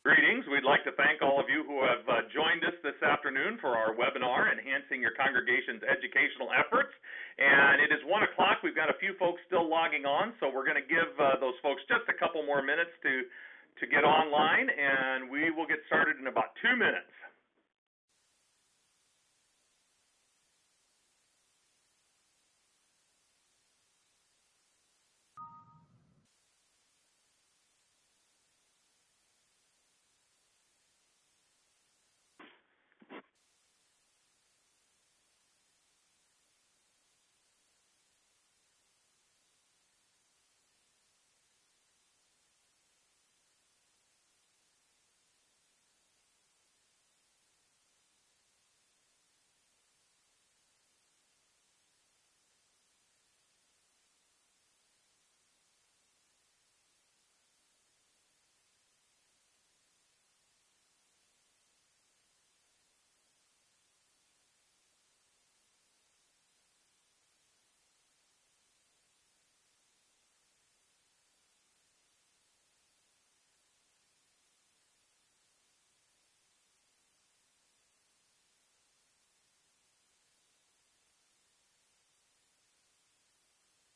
Greetings. We'd like to thank all of you who have joined us this afternoon for our webinar, Enhancing Your Congregation's Educational Efforts. And it is 1 o'clock. We've got a few folks still logging on, so we're going to give those folks just a couple more minutes to get online, and we will get started in about 2 minutes.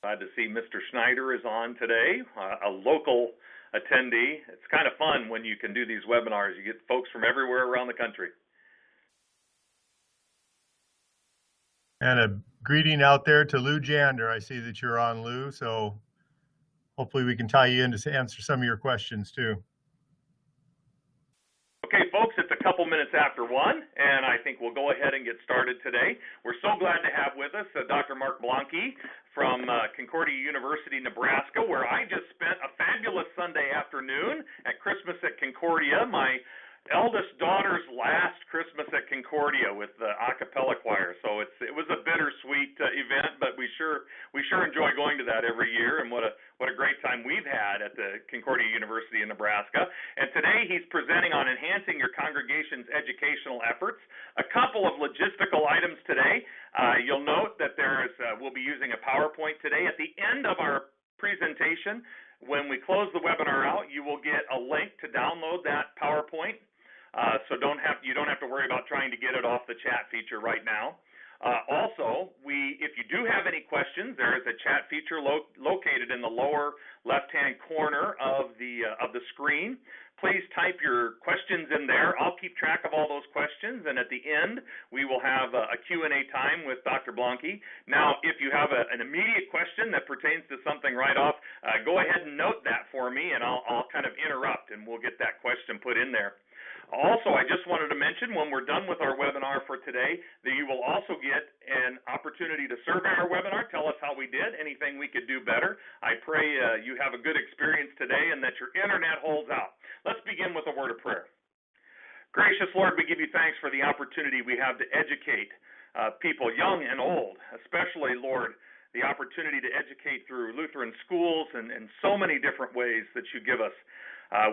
Glad to see Mr. Schneider is on today, a local attendee. It's kind of fun when you can do these webinars. You get folks from everywhere around the country. And a greeting out there to Lou Jander. I see that you're on, Lou, so hopefully we can tie you in to answer some of your questions too. Okay, folks, it's a couple minutes after 1, and I think we'll go ahead and get started today. We're so glad to have with us Dr. Mark Blanke from Concordia University-Nebraska, where I just spent a fabulous Sunday afternoon at Christmas at Concordia, my eldest daughter's last Christmas at Concordia with the a cappella choir. So it was a bittersweet event, but we sure enjoy going to that every year, and what a great time we've had at the Concordia University in Nebraska. And today he's presenting on enhancing your congregation's educational efforts. A couple of logistical items today. You'll note that we'll be using a PowerPoint today. At the end of our presentation, when we close the webinar out, you will get a link to download that PowerPoint. So you don't have to worry about trying to get it off the chat feature right now. Also, if you do have any questions, there is a chat feature located in the lower left-hand corner of the screen. Please type your questions in there. I'll keep track of all those questions, and at the end, we will have a Q&A time with Dr. Blanke. Now, if you have an immediate question that pertains to something right off, go ahead and note that for me, and I'll kind of interrupt, and we'll get that question put in there. Also, I just wanted to mention when we're done with our webinar for today that you will also get an opportunity to survey our webinar, tell us how we did, anything we could do better. I pray you have a good experience today and that your internet holds out. Let's begin with a word of prayer. Gracious Lord, we give you thanks for the opportunity we have to educate people, young and old, especially, Lord, the opportunity to educate through Lutheran schools and so many different ways that you give us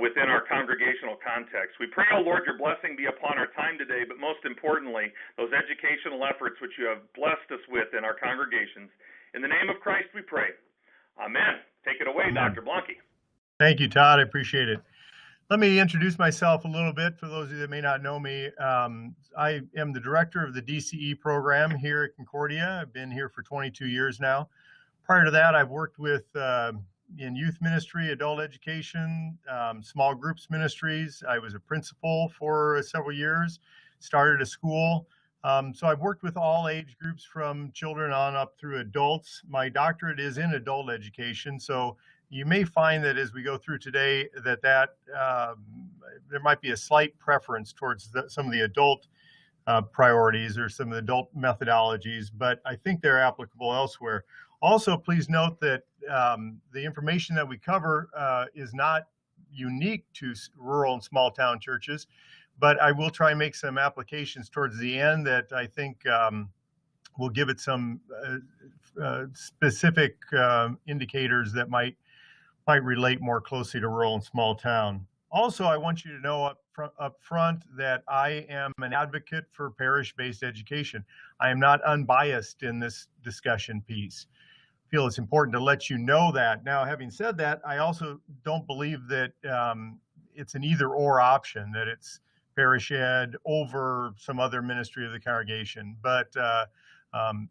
within our congregational context. We pray, oh Lord, your blessing be upon our time today, but most importantly, those educational efforts which you have blessed us with in our congregations. In the name of Christ we pray. Amen. Take it away, Amen. Dr. Blanke. Thank you, Todd. I appreciate it. Let me introduce myself a little bit for those of you that may not know me. I am the director of the DCE program here at Concordia. I've been here for 22 years now. Prior to that, I've worked with in youth ministry, adult education, small groups ministries. I was a principal for several years, started a school. So I've worked with all age groups from children on up through adults. My doctorate is in adult education. So you may find that as we go through today that there might be a slight preference towards some of the adult priorities or some of the adult methodologies, but I think they're applicable elsewhere. Also, please note that the information that we cover is not unique to rural and small town churches, but I will try and make some applications towards the end that I think will give it some specific indicators that might relate more closely to rural and small town. Also, I want you to know up front that I am an advocate for parish-based education. I am not unbiased in this discussion piece. I feel it's important to let you know that. Now, having said that, I also don't believe that it's an either or option, that it's parish ed over some other ministry of the congregation. But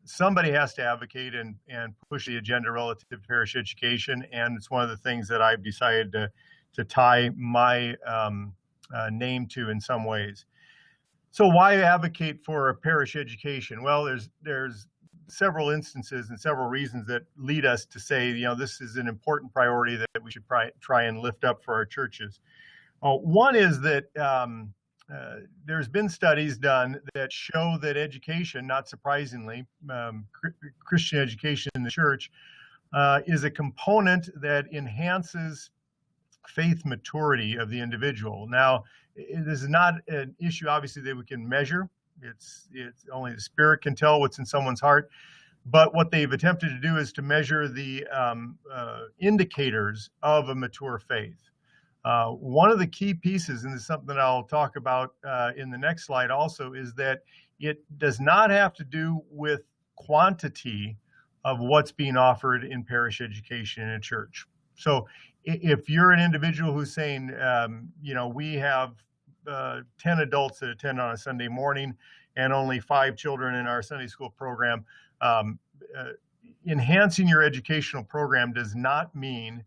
somebody has to advocate and push the agenda relative to parish education, and it's one of the things that I've decided to tie my name to in some ways. So why advocate for a parish education? Well, there's several instances and several reasons that lead us to say, this is an important priority that we should try and lift up for our churches. One is that there's been studies done that show that education, not surprisingly, Christian education in the church, is a component that enhances faith maturity of the individual. Now, this is not an issue, obviously, that we can measure. It's only the Spirit can tell what's in someone's heart. But what they've attempted to do is to measure the indicators of a mature faith. One of the key pieces, and this is something that I'll talk about in the next slide also, is that it does not have to do with quantity of what's being offered in parish education in a church. So if you're an individual who's saying, we have 10 adults that attend on a Sunday morning and only 5 children in our Sunday school program, enhancing your educational program does not mean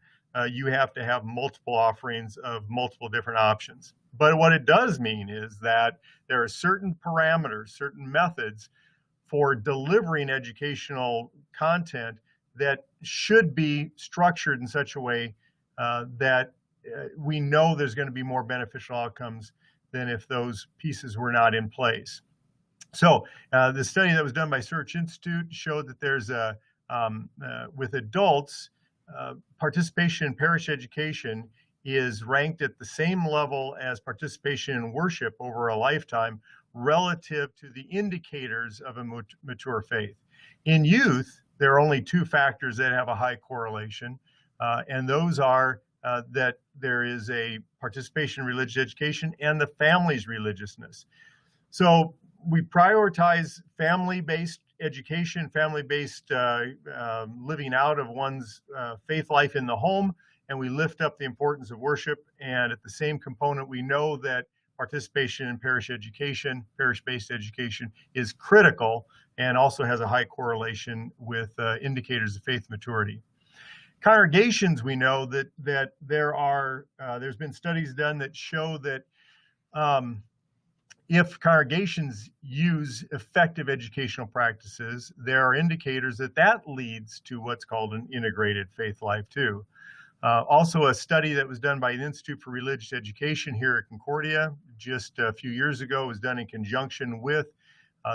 you have to have multiple offerings of multiple different options. But what it does mean is that there are certain parameters, certain methods for delivering educational content that should be structured in such a way that we know there's going to be more beneficial outcomes than if those pieces were not in place. So the study that was done by Search Institute showed that there's with adults, participation in parish education is ranked at the same level as participation in worship over a lifetime relative to the indicators of a mature faith. In youth, there are only 2 factors that have a high correlation, and those are that there is a participation in religious education and the family's religiousness. So we prioritize family-based education, family-based living out of one's faith life in the home, and we lift up the importance of worship. And at the same component, we know that participation in parish education, parish-based education, is critical and also has a high correlation with indicators of faith maturity. Congregations, we know that there's been studies done that show that if congregations use effective educational practices, there are indicators that leads to what's called an integrated faith life too. Also, a study that was done by the Institute for Religious Education here at Concordia just a few years ago, was done in conjunction with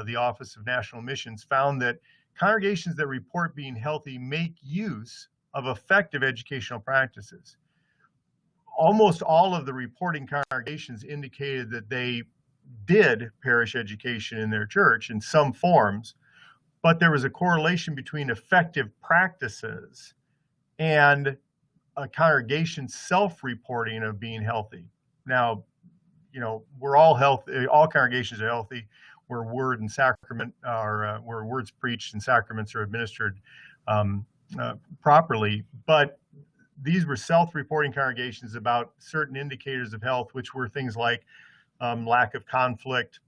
the Office of National Missions, found that congregations that report being healthy make use of effective educational practices. Almost all of the reporting congregations indicated that they did parish education in their church in some forms, but there was a correlation between effective practices and a congregation's self-reporting of being healthy. Now, we're all healthy, all congregations are healthy where word and sacrament are, where words preached and sacraments are administered properly, but these were self-reporting congregations about certain indicators of health, which were things like lack of conflict,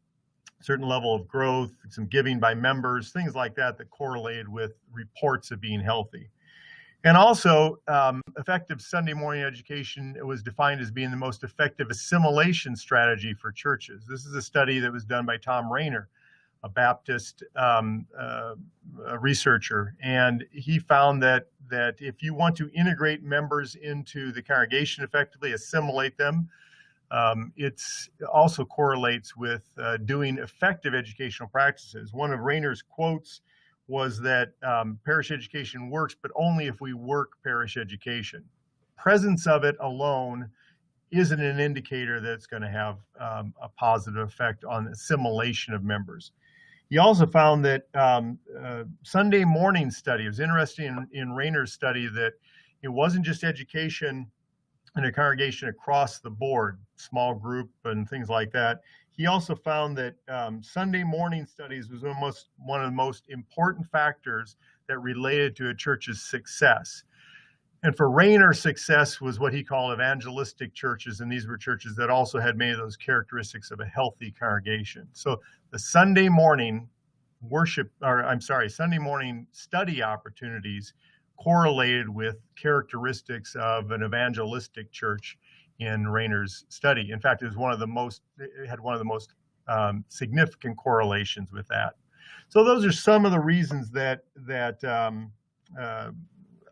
certain level of growth, some giving by members, things like that correlated with reports of being healthy. And also, effective Sunday morning education was defined as being the most effective assimilation strategy for churches. This is a study that was done by Tom Rayner, a Baptist researcher, and he found that if you want to integrate members into the congregation effectively, assimilate them, it also correlates with doing effective educational practices. One of Rayner's quotes was that parish education works, but only if we work parish education. Presence of it alone isn't an indicator that it's going to have a positive effect on assimilation of members. He also found that Sunday morning study, it was interesting in Rayner's study that it wasn't just education in a congregation across the board, small group and things like that. He also found that Sunday morning studies was one of the most important factors that related to a church's success. And for Rayner, success was what he called evangelistic churches, and these were churches that also had many of those characteristics of a healthy congregation. So the Sunday morning Sunday morning study opportunities correlated with characteristics of an evangelistic church in Rayner's study. In fact, it had one of the most significant correlations with that. So those are some of the reasons that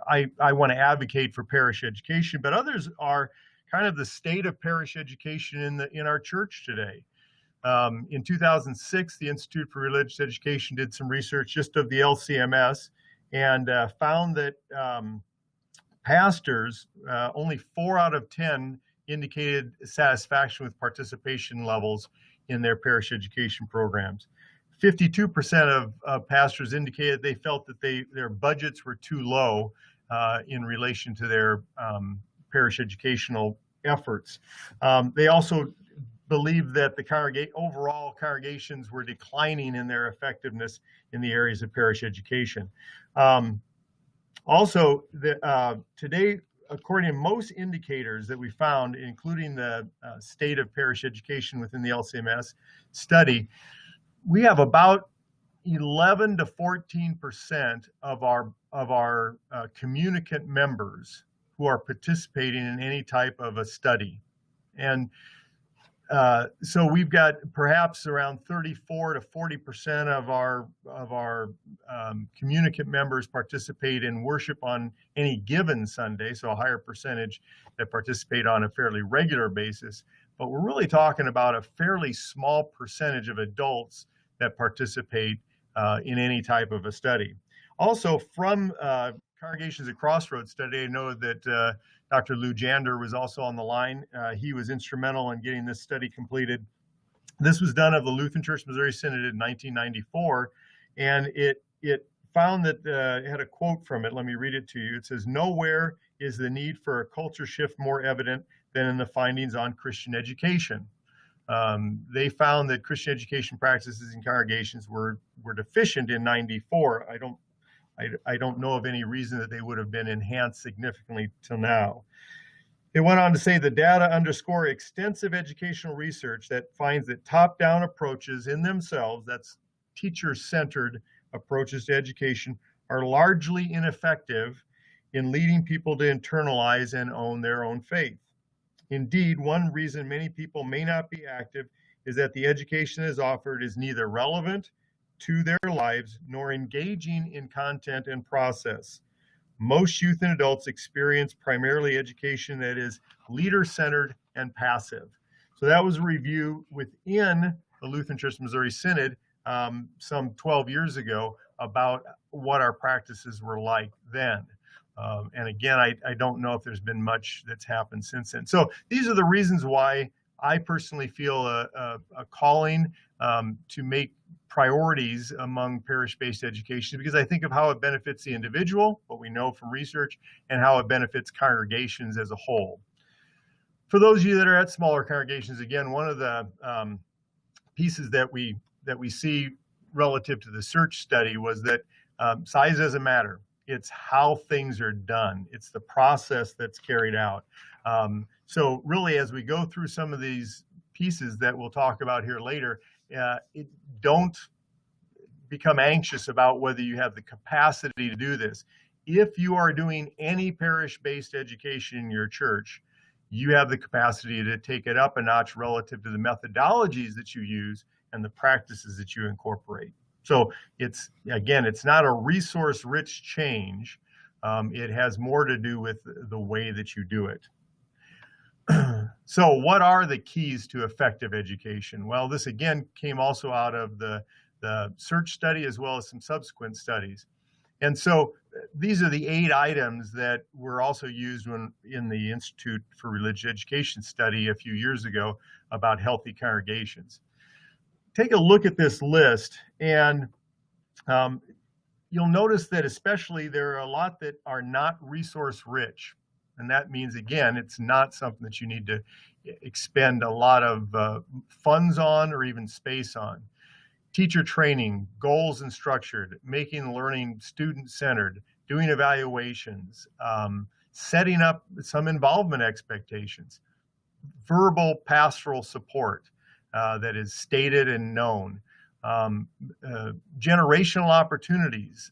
I want to advocate for parish education, but others are kind of the state of parish education in our church today. In 2006, the Institute for Religious Education did some research just of the LCMS and found that pastors, only 4 out of 10 indicated satisfaction with participation levels in their parish education programs. 52% of pastors indicated they felt that their budgets were too low in relation to their parish educational efforts. They also believed that the overall congregations were declining in their effectiveness in the areas of parish education. Today, according to most indicators that we found, including the state of parish education within the LCMS study, we have about 11 to 14% of our communicant members who are participating in any type of a study. And so we've got perhaps around 34 to 40% of our communicant members participate in worship on any given Sunday, so a higher percentage that participate on a fairly regular basis. But we're really talking about a fairly small percentage of adults that participate in any type of a study. Also, from Congregations at Crossroads study, I know that Dr. Lou Jander was also on the line. He was instrumental in getting this study completed. This was done of the Lutheran Church Missouri Synod in 1994, and it found that it had a quote from it. Let me read it to you. It says, "Nowhere is the need for a culture shift more evident than in the findings on Christian education." They found that Christian education practices in congregations were deficient in 94. I don't know of any reason that they would have been enhanced significantly till now. It went on to say the data underscore extensive educational research that finds that top-down approaches in themselves, that's teacher-centered approaches to education, are largely ineffective in leading people to internalize and own their own faith. Indeed, one reason many people may not be active is that the education that is offered is neither relevant to their lives nor engaging in content and process. Most youth and adults experience primarily education that is leader-centered and passive. So that was a review within the Lutheran Church Missouri Synod some 12 years ago about what our practices were like then. And again, I don't know if there's been much that's happened since then. So these are the reasons why I personally feel a calling to make priorities among parish-based education, because I think of how it benefits the individual, what we know from research, and how it benefits congregations as a whole. For those of you that are at smaller congregations, again, one of the pieces that we see relative to the search study was that size doesn't matter. It's how things are done. It's the process that's carried out. So really, as we go through some of these pieces that we'll talk about here later, don't become anxious about whether you have the capacity to do this. If you are doing any parish-based education in your church, you have the capacity to take it up a notch relative to the methodologies that you use and the practices that you incorporate. So it's not a resource-rich change. It has more to do with the way that you do it. So what are the keys to effective education? Well, this again came also out of the search study as well as some subsequent studies. And so these are the 8 items that were also used in the Institute for Religious Education study a few years ago about healthy congregations. Take a look at this list, and you'll notice that especially there are a lot that are not resource rich. And that means, again, it's not something that you need to expend a lot of funds on or even space on. Teacher training, goals and structured, making learning student-centered, doing evaluations, setting up some involvement expectations, verbal pastoral support that is stated and known, generational opportunities,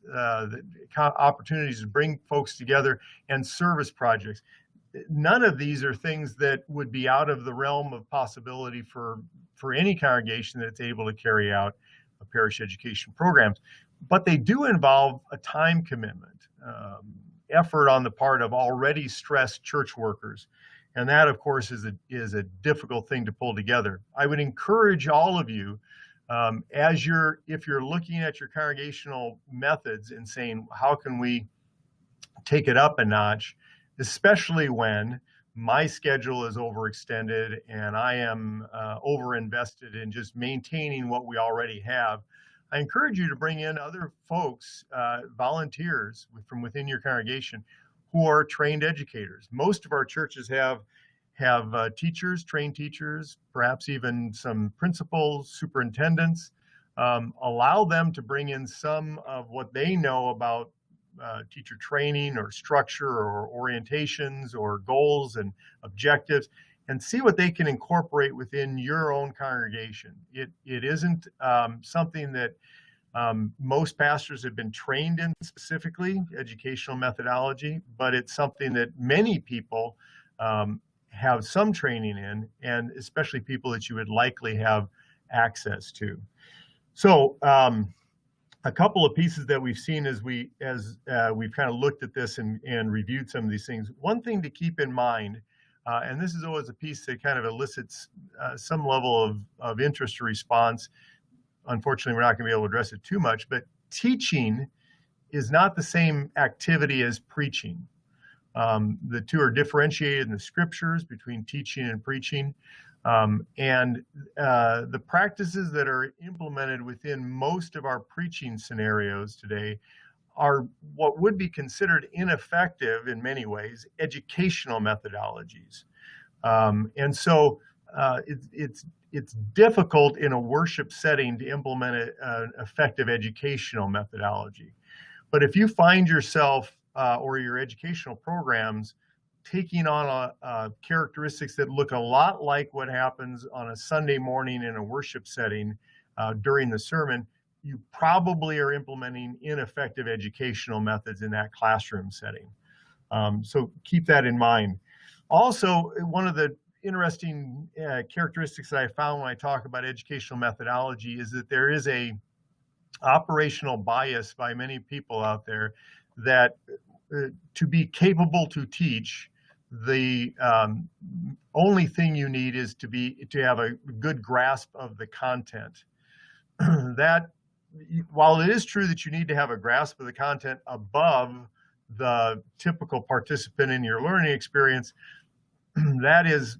opportunities to bring folks together, and service projects. None of these are things that would be out of the realm of possibility for any congregation that's able to carry out a parish education programs, but they do involve a time commitment, effort on the part of already stressed church workers. And that, of course, is a difficult thing to pull together. I would encourage all of you, if you're looking at your congregational methods and saying, how can we take it up a notch, especially when my schedule is overextended and I am overinvested in just maintaining what we already have. I encourage you to bring in other folks, volunteers from within your congregation who are trained educators. Most of our churches have teachers, trained teachers, perhaps even some principals, superintendents. Allow them to bring in some of what they know about teacher training or structure or orientations or goals and objectives, and see what they can incorporate within your own congregation. It isn't something that most pastors have been trained in specifically, educational methodology, but it's something that many people have some training in, and especially people that you would likely have access to. So a couple of pieces that we've seen as we've kind of looked at this and reviewed some of these things. One thing to keep in mind, and this is always a piece that kind of elicits some level of interest or response. Unfortunately, we're not going to be able to address it too much, but teaching is not the same activity as preaching. The two are differentiated in the scriptures between teaching and preaching. And the practices that are implemented within most of our preaching scenarios today are what would be considered ineffective in many ways, educational methodologies. And so it's difficult in a worship setting to implement an effective educational methodology. But if you find yourself or your educational programs taking on characteristics that look a lot like what happens on a Sunday morning in a worship setting during the sermon, you probably are implementing ineffective educational methods in that classroom setting. So keep that in mind. Also, one of the interesting characteristics that I found when I talk about educational methodology is that there is a operational bias by many people out there that to be capable to teach, the only thing you need is to have a good grasp of the content. That, while it is true that you need to have a grasp of the content above the typical participant in your learning experience, that is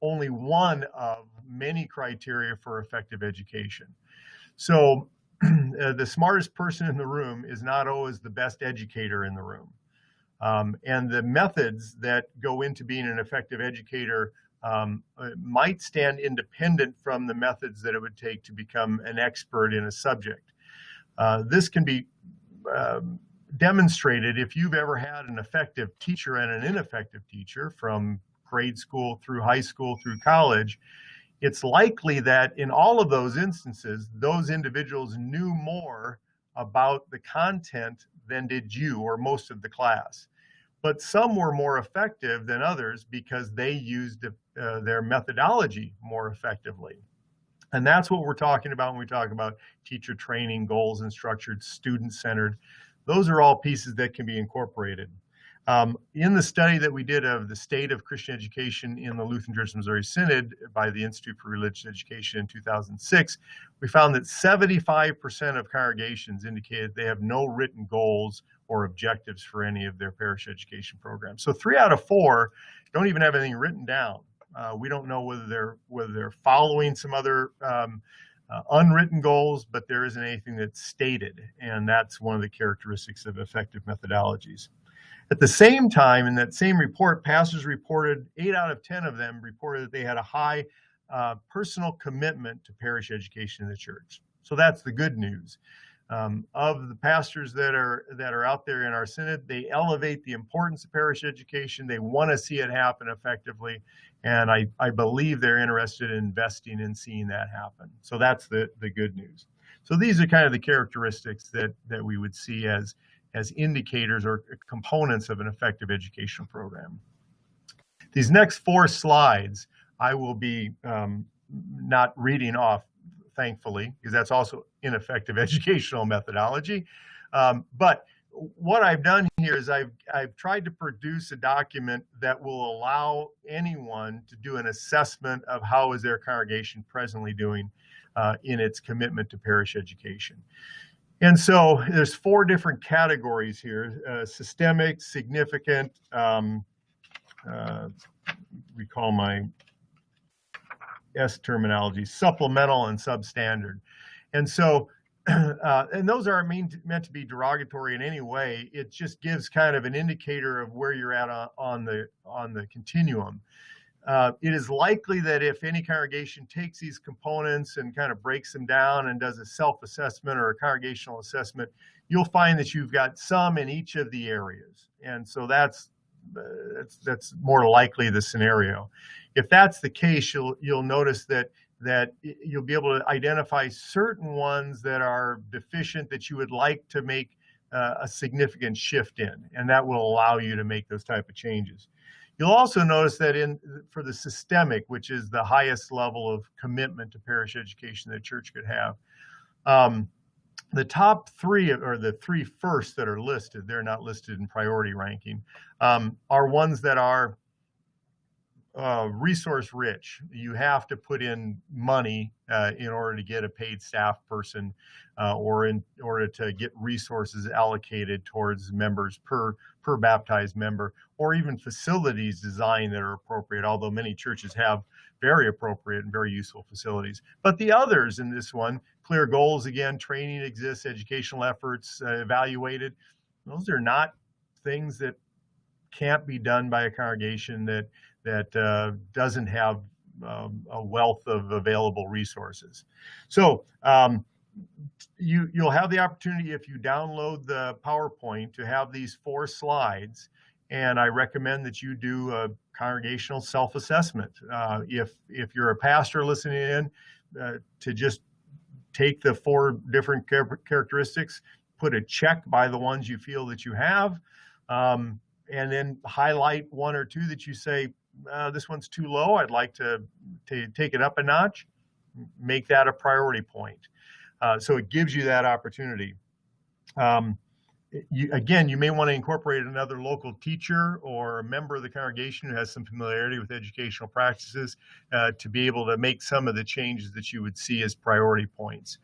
only one of many criteria for effective education. So the smartest person in the room is not always the best educator in the room. And the methods that go into being an effective educator might stand independent from the methods that it would take to become an expert in a subject. This can be demonstrated if you've ever had an effective teacher and an ineffective teacher from grade school through high school through college. It's likely that in all of those instances, those individuals knew more about the content than did you or most of the class. But some were more effective than others because they used their methodology more effectively. And that's what we're talking about when we talk about teacher training, goals and structured, student-centered. Those are all pieces that can be incorporated. In the study that we did of the state of Christian education in the Lutheran Church of Missouri Synod by the Institute for Religious Education in 2006, we found that 75% of congregations indicated they have no written goals or objectives for any of their parish education programs. So 3 out of 4 don't even have anything written down. We don't know whether they're following some other unwritten goals, but there isn't anything that's stated, and that's one of the characteristics of effective methodologies. At the same time, in that same report, pastors reported, 8 out of 10 of them reported that they had a high personal commitment to parish education in the church. So that's the good news. of the pastors that are out there in our synod. They elevate the importance of parish education. They want to see it happen effectively, and I believe they're interested in investing in seeing that happen. So that's the good news. So these are kind of the characteristics that we would see as indicators or components of an effective educational program. These next 4 slides I will be not reading off, thankfully, because that's also ineffective educational methodology. But what I've done here is I've tried to produce a document that will allow anyone to do an assessment of how is their congregation presently doing in its commitment to parish education. And so there's 4 different categories here: systemic, significant, recall my S terminology, supplemental, and substandard. And so, and those aren't meant to be derogatory in any way. It just gives kind of an indicator of where you're at on the continuum. It is likely that if any congregation takes these components and kind of breaks them down and does a self-assessment or a congregational assessment, you'll find that you've got some in each of the areas. And so that's more likely the scenario. If that's the case, you'll notice that you'll be able to identify certain ones that are deficient that you would like to make a significant shift in, and that will allow you to make those type of changes. You'll also notice that for the systemic, which is the highest level of commitment to parish education that a church could have, the top 3, or the 3 first that are listed, they're not listed in priority ranking, are ones that are resource rich. You have to put in money in order to get a paid staff person or in order to get resources allocated towards members per baptized member, or even facilities designed that are appropriate, although many churches have very appropriate and very useful facilities. But the others in this one, clear goals, again, training exists, educational efforts evaluated. Those are not things that can't be done by a congregation that doesn't have a wealth of available resources. So you'll have the opportunity, if you download the PowerPoint, to have these 4 slides, and I recommend that you do a congregational self-assessment. If you're a pastor listening in, to just take the 4 different characteristics, put a check by the ones you feel that you have, and then highlight 1 or 2 that you say, this one's too low, I'd like to take it up a notch. Make that a priority point. So it gives you that opportunity. You may want to incorporate another local teacher or a member of the congregation who has some familiarity with educational practices to be able to make some of the changes that you would see as priority points.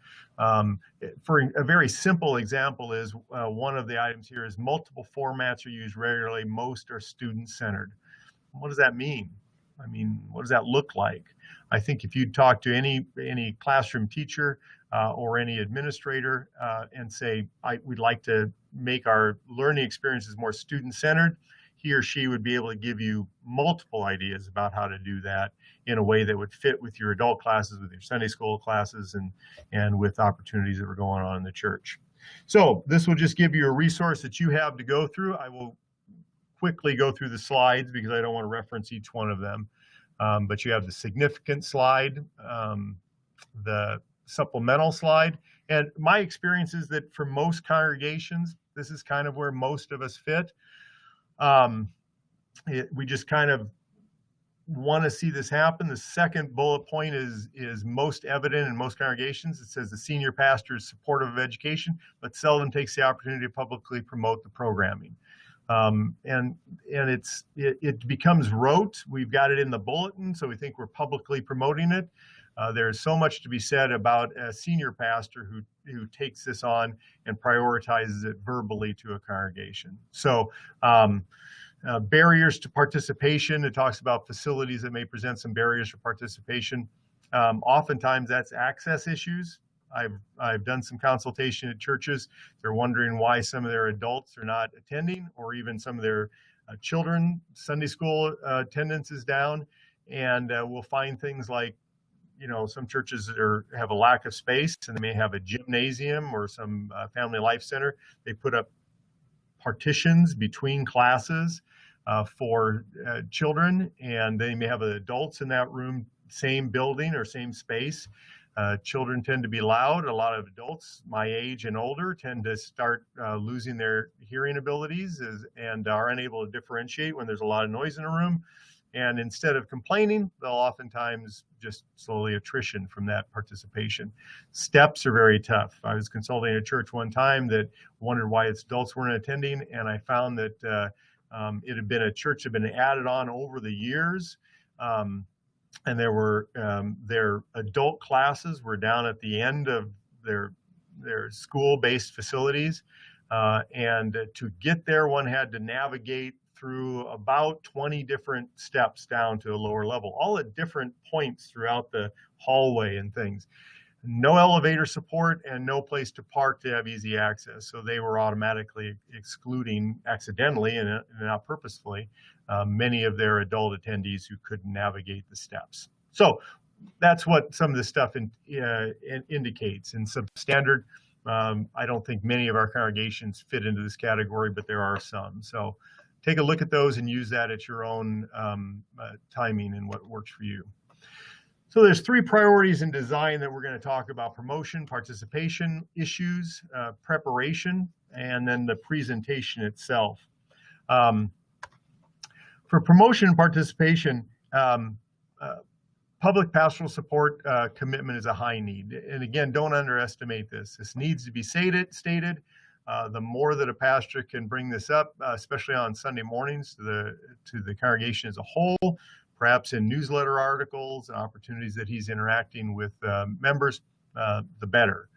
For a very simple example is one of the items here is multiple formats are used regularly. Most are student-centered. What does that mean? I mean, what does that look like? I think if you talk to any classroom teacher or any administrator and say, we'd like to make our learning experiences more student-centered, he or she would be able to give you multiple ideas about how to do that in a way that would fit with your adult classes, with your Sunday school classes, and with opportunities that were going on in the church. So this will just give you a resource that you have to go through. I will quickly go through the slides because I don't want to reference each one of them. But you have the significant slide, the supplemental slide. And my experience is that for most congregations, this is kind of where most of us fit. We just kind of want to see this happen. The second bullet point is most evident in most congregations. It says the senior pastor is supportive of education, but seldom takes the opportunity to publicly promote the programming. And it becomes rote. We've got it in the bulletin, so we think we're publicly promoting it. There's so much to be said about a senior pastor who takes this on and prioritizes it verbally to a congregation. So barriers to participation, it talks about facilities that may present some barriers for participation. Oftentimes that's access issues. I've done some consultation at churches. They're wondering why some of their adults are not attending, or even some of their children. Sunday school attendance is down, and we'll find things like some churches have a lack of space, and they may have a gymnasium or some family life center. They put up partitions between classes for children, and they may have adults in that room, same building or same space. Children tend to be loud. A lot of adults my age and older tend to start losing their hearing abilities and are unable to differentiate when there's a lot of noise in a room. And instead of complaining, they'll oftentimes just slowly attrition from that participation. Steps are very tough. I was consulting a church one time that wondered why its adults weren't attending, and I found that it had been a church that had been added on over the years. And there were their adult classes were down at the end of their school-based facilities, and to get there, one had to navigate through about 20 different steps down to a lower level, all at different points throughout the hallway and things. No elevator support and no place to park to have easy access. So they were automatically excluding, accidentally and not purposefully, many of their adult attendees who couldn't navigate the steps. So that's what some of this stuff indicates. And substandard, I don't think many of our congregations fit into this category, but there are some. So take a look at those and use that at your own timing and what works for you. So there's 3 priorities in design that we're going to talk about: promotion, participation issues, preparation, and then the presentation itself. For promotion and participation, public pastoral support commitment is a high need. And again, don't underestimate this. This needs to be stated. The more that a pastor can bring this up, especially on Sunday mornings to the congregation as a whole, perhaps in newsletter articles and opportunities that he's interacting with members, the better.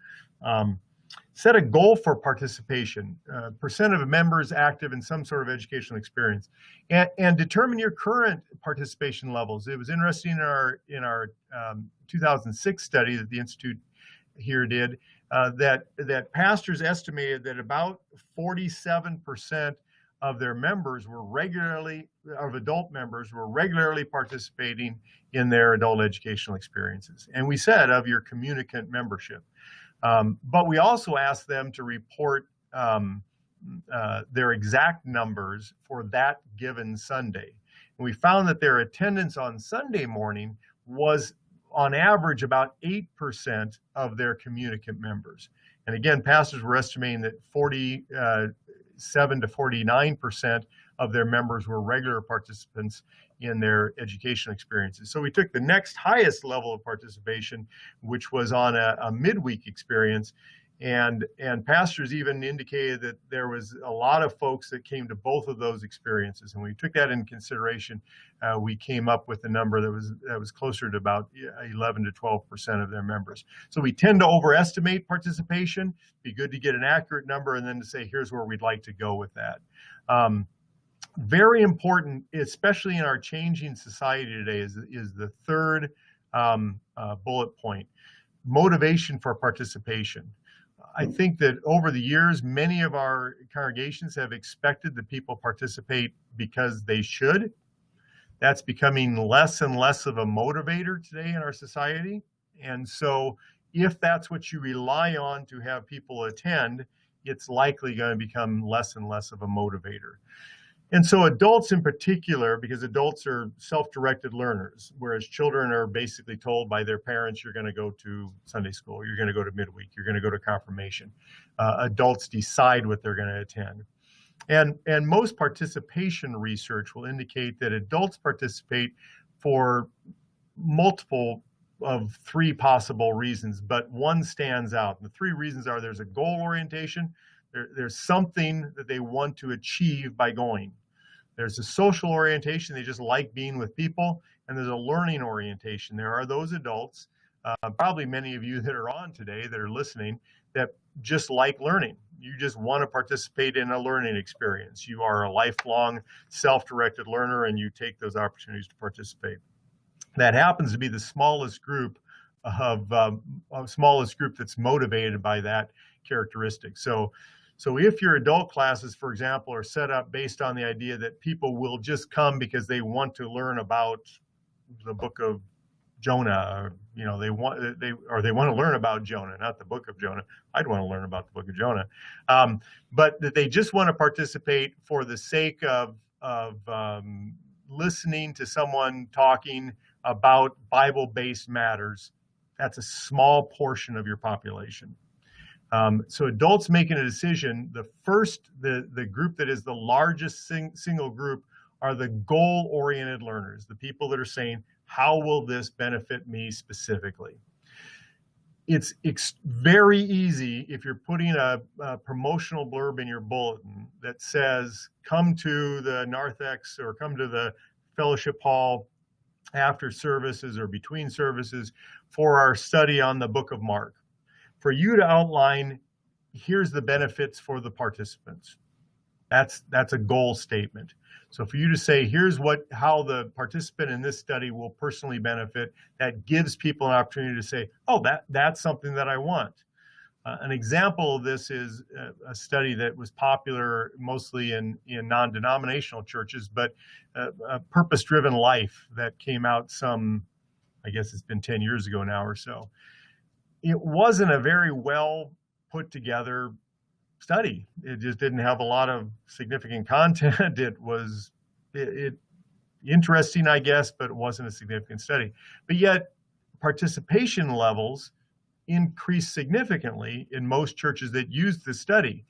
Set a goal for participation, percent of members active in some sort of educational experience, and determine your current participation levels. It was interesting in our 2006 study that the Institute here did, that pastors estimated that about 47% of their members adult members were regularly participating in their adult educational experiences. And we said of your communicant membership. But we also asked them to report their exact numbers for that given Sunday. And we found that their attendance on Sunday morning was on average about 8% of their communicant members. And again, pastors were estimating that 47 to 49% of their members were regular participants in their educational experiences. So we took the next highest level of participation, which was on a midweek experience, and pastors even indicated that there was a lot of folks that came to both of those experiences. And we took that into consideration. We came up with a number that was closer to about 11 to 12% of their members. So we tend to overestimate participation. Be good to get an accurate number and then to say, here's where we'd like to go with that. Very important, especially in our changing society today, is the third bullet point: motivation for participation. I think that over the years, many of our congregations have expected that people participate because they should. That's becoming less and less of a motivator today in our society. And so if that's what you rely on to have people attend, it's likely going to become less and less of a motivator. And so adults in particular, because adults are self-directed learners, whereas children are basically told by their parents, you're going to go to Sunday school, you're going to go to midweek, you're going to go to confirmation. Adults decide what they're going to attend. And most participation research will indicate that adults participate for multiple of 3 possible reasons, but one stands out. And the 3 reasons are: there's a goal orientation, there's something that they want to achieve by going. There's a social orientation, they just like being with people, and there's a learning orientation. There are those adults, probably many of you that are on today that are listening, that just like learning. You just want to participate in a learning experience. You are a lifelong self-directed learner and you take those opportunities to participate. That happens to be the smallest group that's motivated by that characteristic. So if your adult classes, for example, are set up based on the idea that people will just come because they want to learn about the book of Jonah, or, they want to learn about Jonah, not the book of Jonah. I'd want to learn about the book of Jonah, but that they just want to participate for the sake of listening to someone talking about Bible-based matters. That's a small portion of your population. So adults making a decision, the group that is the largest single group are the goal-oriented learners, the people that are saying, how will this benefit me specifically? It's very easy if you're putting a promotional blurb in your bulletin that says, come to the narthex or come to the fellowship hall after services or between services for our study on the book of Mark. For you to outline, here's the benefits for the participants. That's a goal statement. So for you to say, here's how the participant in this study will personally benefit, that gives people an opportunity to say, oh, that's something that I want. An example of this is a study that was popular mostly in non-denominational churches, but a purpose-driven life that came out I guess it's been 10 years ago now or so. It wasn't a very well put together study. It just didn't have a lot of significant content. It was interesting, I guess, but it wasn't a significant study. But yet participation levels increased significantly in most churches that used the study.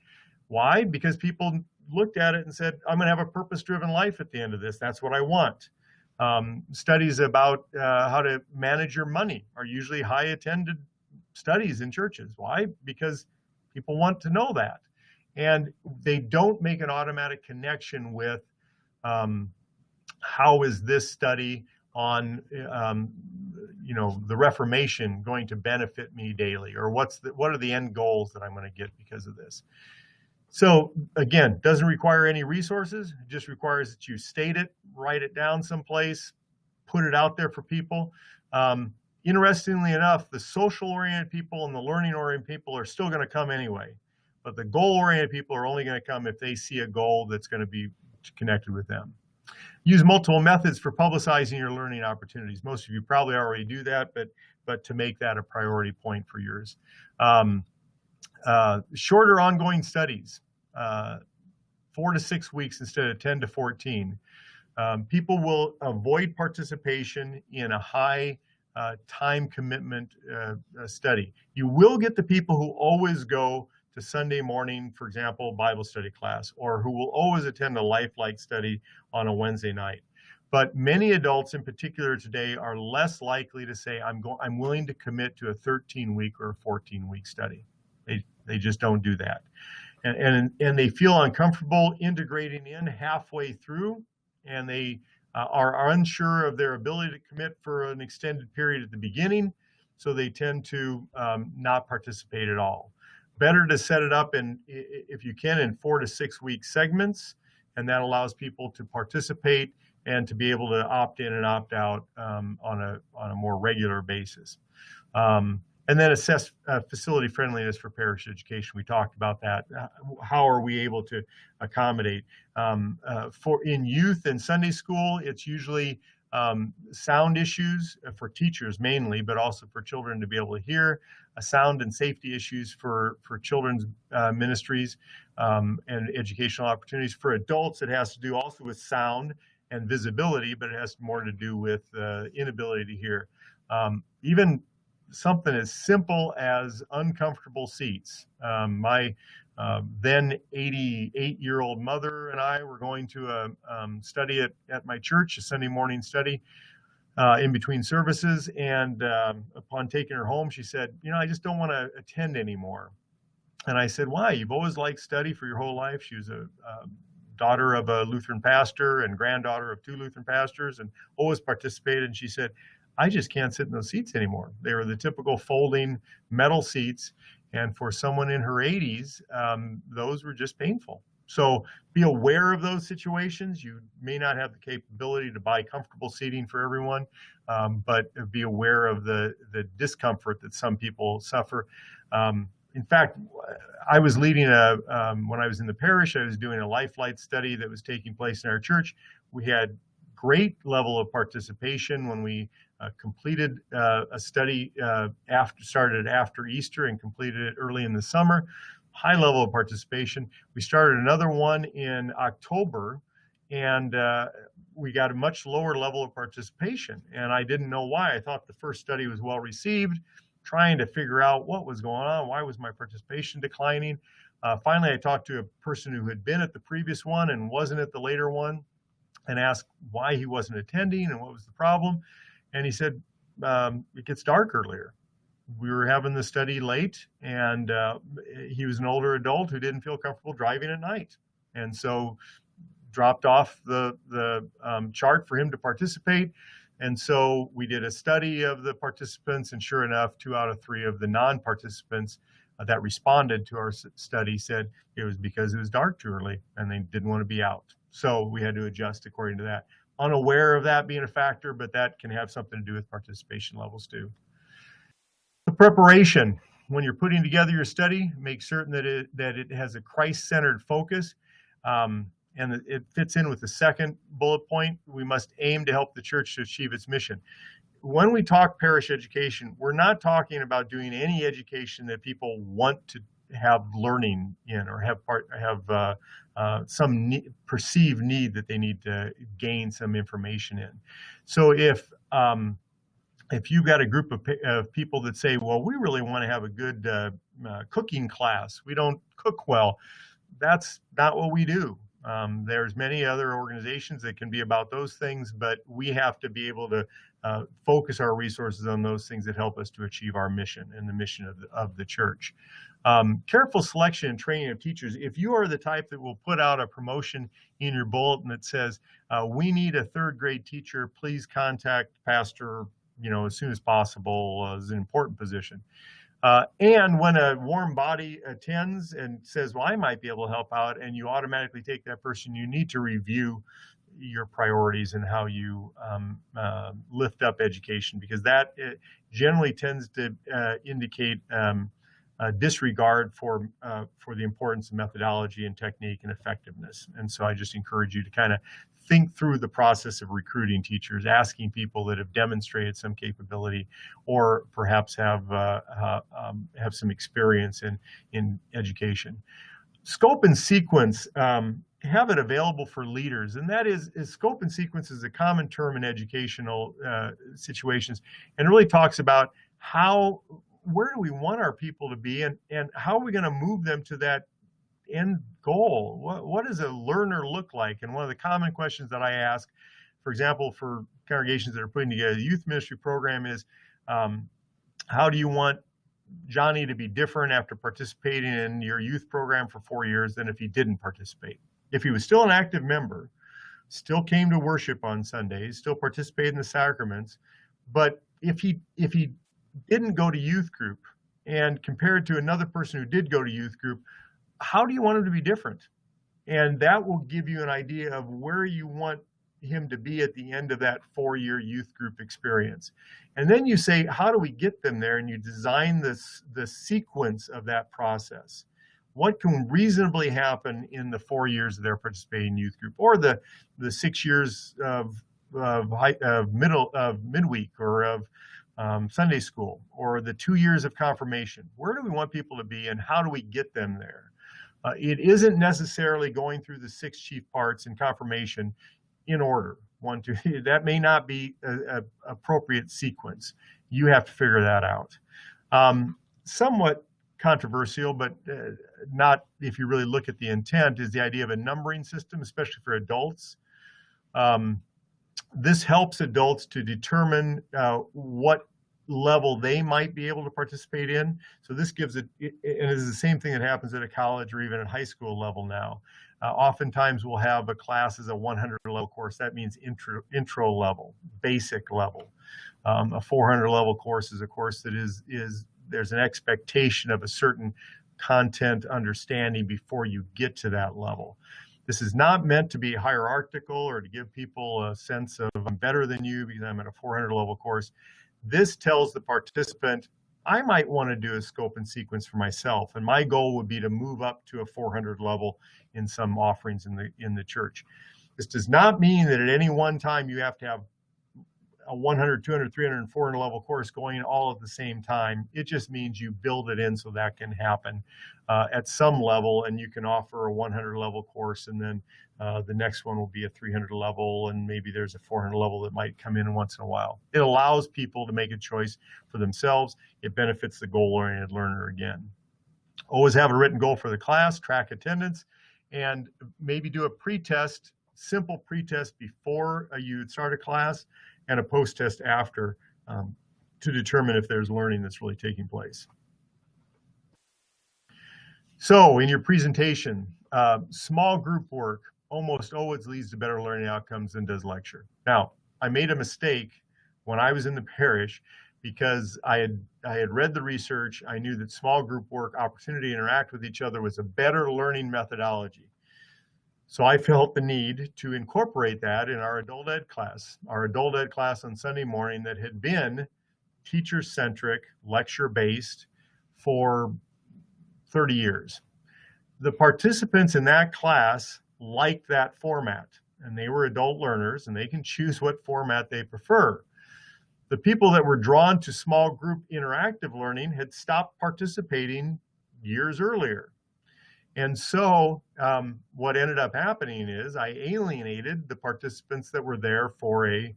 Why? Because people looked at it and said, I'm going to have a purpose-driven life at the end of this. That's what I want. Studies about how to manage your money are usually high attended studies in churches. Why? Because people want to know that. And they don't make an automatic connection with how is this study on the Reformation going to benefit me daily, or what are the end goals that I'm going to get because of this. So again, doesn't require any resources. It just requires that you state it, write it down someplace, put it out there for people. Interestingly enough, the social-oriented people and the learning-oriented people are still going to come anyway. But the goal-oriented people are only going to come if they see a goal that's going to be connected with them. Use multiple methods for publicizing your learning opportunities. Most of you probably already do that, but to make that a priority point for yours. Shorter ongoing studies, 4 to 6 weeks instead of 10 to 14. People will avoid participation in a high time commitment study. You will get the people who always go to Sunday morning, for example, Bible study class, or who will always attend a Life-like study on a Wednesday night. But many adults in particular today are less likely to say, I'm willing to commit to a 13-week or a 14-week study. They just don't do that. And they feel uncomfortable integrating in halfway through, and they are unsure of their ability to commit for an extended period at the beginning, so they tend to not participate at all. Better to set it up if you can, in 4 to 6 week segments, and that allows people to participate and to be able to opt in and opt out on a more regular basis. And then assess facility friendliness for parish education. We talked about that. How are we able to accommodate? In youth and Sunday school, it's usually sound issues for teachers mainly, but also for children to be able to hear, sound and safety issues for children's ministries and educational opportunities. For adults, it has to do also with sound and visibility, but it has more to do with inability to hear. Even something as simple as uncomfortable seats. My then 88-year-old mother and I were going to a study at my church, a Sunday morning study in between services. And upon taking her home, she said, I just don't want to attend anymore. And I said, why? You've always liked study for your whole life. She was a daughter of a Lutheran pastor and granddaughter of 2 Lutheran pastors and always participated. And she said, I just can't sit in those seats anymore. They were the typical folding metal seats. And for someone in her 80s, those were just painful. So be aware of those situations. You may not have the capability to buy comfortable seating for everyone, but be aware of the discomfort that some people suffer. In fact, I was leading when I was in the parish, I was doing a Life-like study that was taking place in our church. We had great level of participation when we completed a study started after Easter and completed it early in the summer. High level of participation. We started another one in October, and we got a much lower level of participation. And I didn't know why. I thought the first study was well received, trying to figure out what was going on. Why was my participation declining? Finally, I talked to a person who had been at the previous one and wasn't at the later one, and asked why he wasn't attending and what was the problem. And he said, it gets dark earlier. We were having the study late, and he was an older adult who didn't feel comfortable driving at night. And so dropped off the chart for him to participate. And so we did a study of the participants, and sure enough, 2 out of 3 of the non-participants that responded to our study said it was because it was dark too early and they didn't want to be out. So we had to adjust according to that. Unaware of that being a factor, but that can have something to do with participation levels too. The preparation. When you're putting together your study, make certain that it has a Christ-centered focus, and it fits in with the second bullet point. We must aim to help the church to achieve its mission. When we talk parish education, we're not talking about doing any education that people want to have learning in or have some perceived need that they need to gain some information in. So if you've got a group of people that say, well, we really want to have a good cooking class, we don't cook well, that's not what we do. There's many other organizations that can be about those things, but we have to be able to focus our resources on those things that help us to achieve our mission and the mission of the church. Careful selection and training of teachers. If you are the type that will put out a promotion in your bulletin that says, we need a 3rd grade teacher, please contact pastor, as soon as possible, is an important position. And when a warm body attends and says, well, I might be able to help out, and you automatically take that person, you need to review your priorities and how you lift up education, because that generally tends to indicate disregard for the importance of methodology and technique and effectiveness. And so I just encourage you to kind of think through the process of recruiting teachers, asking people that have demonstrated some capability or perhaps have some experience in education. Scope and sequence, have it available for leaders. And that is scope and sequence is a common term in educational situations, and really talks about where do we want our people to be, and how are we going to move them to that end goal? What does a learner look like? And one of the common questions that I ask, for example, for congregations that are putting together a youth ministry program is, how do you want Johnny to be different after participating in your youth program for 4 years than if he didn't participate? If he was still an active member, still came to worship on Sundays, still participated in the sacraments, but if he didn't go to youth group, and compared to another person who did go to youth group, how do you want him to be different? And that will give you an idea of where you want him to be at the end of that 4-year youth group experience. And then you say, how do we get them there? And you design the sequence of that process. What can reasonably happen in the 4 years of their participating youth group, or the 6 years of midweek, or of Sunday school, or the 2 years of confirmation? Where do we want people to be, and how do we get them there? It isn't necessarily going through the 6 chief parts in confirmation in order. 1, 2, that may not be an appropriate sequence. You have to figure that out. Somewhat controversial, but not if you really look at the intent, is the idea of a numbering system, especially for adults. This helps adults to determine what level they might be able to participate in. So this gives it, and it is the same thing that happens at a college or even at high school level now. Oftentimes we'll have a class as a 100 level course. That means intro level, basic level. A 400 level course is a course that is there's an expectation of a certain content understanding before you get to that level. This is not meant to be hierarchical or to give people a sense of I'm better than you because I'm at a 400 level course. This tells the participant, I might want to do a scope and sequence for myself, and my goal would be to move up to a 400 level in some offerings in the church. This does not mean that at any one time you have to have a 100, 200, 300, and 400 level course going all at the same time. It just means you build it in so that can happen at some level, and you can offer a 100 level course, and then the next one will be a 300 level, and maybe there's a 400 level that might come in once in a while. It allows people to make a choice for themselves. It benefits the goal-oriented learner again. Always have a written goal for the class, track attendance, and maybe do a pre-test, simple pre-test before you start a class and a post-test after to determine if there's learning that's really taking place. So in your presentation, small group work almost always leads to better learning outcomes than does lecture. Now, I made a mistake when I was in the parish because I had read the research. I knew that small group work, opportunity to interact with each other, was a better learning methodology. So I felt the need to incorporate that in our adult ed class. Our adult ed class on Sunday morning that had been teacher-centric, lecture-based for 30 years. The participants in that class liked that format, and they were adult learners, and they can choose what format they prefer. The people that were drawn to small group interactive learning had stopped participating years earlier. And so what ended up happening is I alienated the participants that were there for a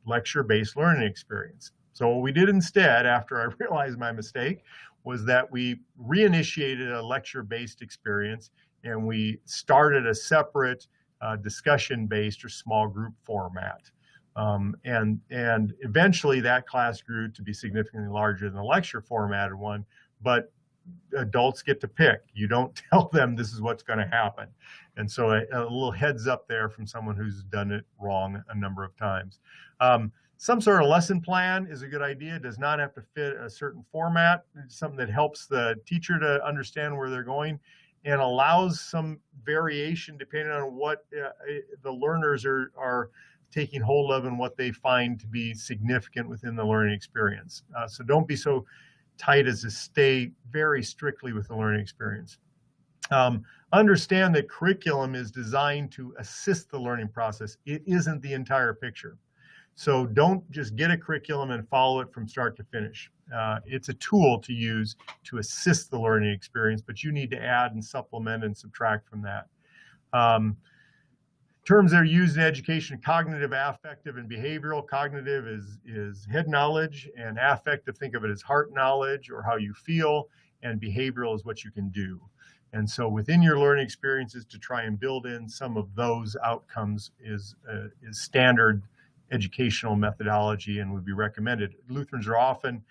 lecture-based learning experience. So what we did instead, after I realized my mistake, was that we reinitiated a lecture-based experience, and we started a separate discussion-based or small group format. And eventually that class grew to be significantly larger than the lecture formatted one, but adults get to pick. You don't tell them this is what's going to happen. And so a little heads up there from someone who's done it wrong a number of times. Some sort of lesson plan is a good idea. It does not have to fit a certain format. It's something that helps the teacher to understand where they're going and allows some variation depending on what the learners are taking hold of and what they find to be significant within the learning experience. So don't be so tight as to stay very strictly with the learning experience. Understand that curriculum is designed to assist the learning process. It isn't the entire picture. So don't just get a curriculum and follow it from start to finish. It's a tool to use to assist the learning experience, but you need to add and supplement and subtract from that. Terms that are used in education: cognitive, affective, and behavioral. Cognitive is head knowledge, and affective, think of it as heart knowledge or how you feel, and behavioral is what you can do. And so within your learning experiences, to try and build in some of those outcomes is standard educational methodology and would be recommended. Lutherans are often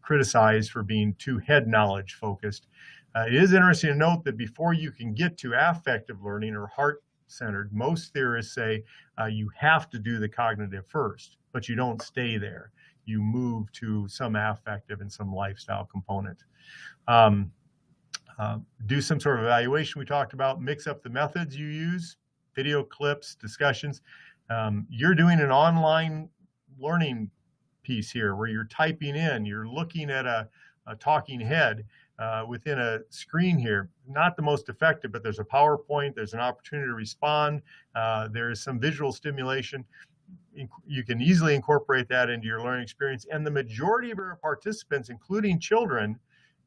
criticized for being too head knowledge focused. It is interesting to note that before you can get to affective learning or heart-centered, most theorists say you have to do the cognitive first, but you don't stay there. You move to some affective and some lifestyle component. Do some sort of evaluation we talked about, mix up the methods you use, video clips, discussions. You're doing an online learning piece here where you're typing in, you're looking at a talking head within a screen here. Not the most effective, but there's a PowerPoint, there's an opportunity to respond, there is some visual stimulation. You can easily incorporate that into your learning experience. And the majority of our participants, including children